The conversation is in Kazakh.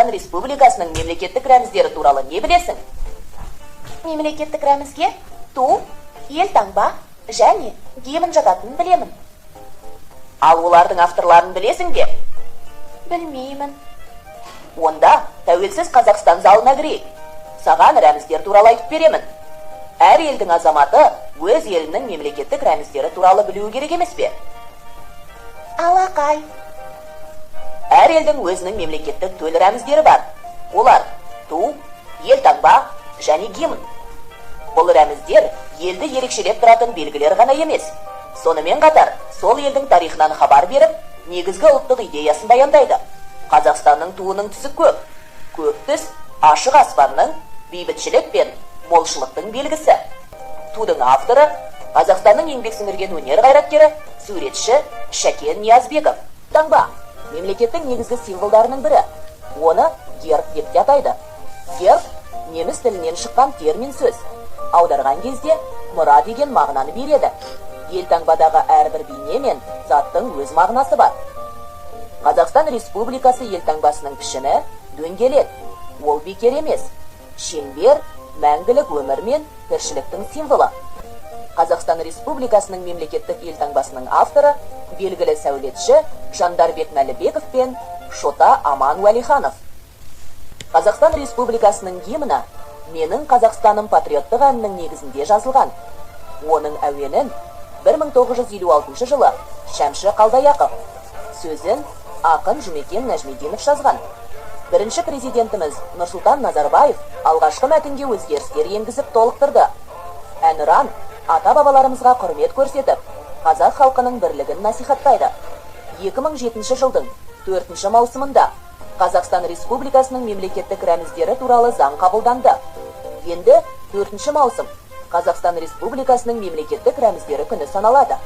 Қазақстан Республикасының мемлекеттік рәміздері туралы не білесің? Мемлекеттік рәмізге ту, елтаңба және гимн жататынын білемін. Ал олардың авторларын білесің бе? Білмеймін. Онда тәуелсіз Қазақстан залына кірейік. Саған рәміздер туралы айтып беремін. Әр елдің азаматы өз елінің мемлекеттік рәміздері туралы білуі керек емес пе? Алақай. Әр елдің өзінің мемлекеттік төл рәміздері бар. Олар ту, елтаңба және гимн. Бұл рәміздер елді ерекшелеп тұратын белгілер ғана емес. Сонымен қатар, сол елдің тарихынан хабар беріп, негізгі ұлттық идеясын баяндайды. Қазақстанның туының түсі көк. Көк түс ашық аспанның, бейбітшілік пен молшылықтың белгісі. Тудың авторы Қазақстанның еңбек сіңірген өнер қайраткері, суретші Шәкен Ниязбеков. Таңба мемлекеттің негізгі символдарының бірі. Оны герб деп те атайды. Герб неміс тілінен шыққан термин сөз. Аударған кезде мұра деген мағынаны береді. Елтаңбадағы әрбір бейне мен заттың өз мағынасы бар. Қазақстан Республикасы елтаңбасының пішіні дөңгелек. Ол бекер емес. Шеңбер мәңгілік өмір мен тіршіліктің символы. Қазақстан Республикасының мемлекеттік елтаңбасының авторы белгілі сәулетші Жандарбек Мәлібеков пен Шота Аман Уәлиханов. Қазақстан Республикасының гимні «Менің Қазақстаным» патриоттық әнінің негізінде жазылған. Оның әуенін 1956 жылы Шәмші Қалдаяқов, сөзін ақын Жұмекен Нәжмединов жазған. Бірінші президентіміз Нұрсұлтан Назарбаев алғашқы мәтінге өзгерістер енгізіп толықтырды. Әнұран ата-бабаларымызға құрмет көрсетіп, қазақ халқының бірлігін насихаттайды. 2007 жылдың 4 маусымында Қазақстан Республикасының мемлекеттік рәміздері туралы заң қабылданды. Енді 4 маусым Қазақстан Республикасының мемлекеттік рәміздері күні саналады.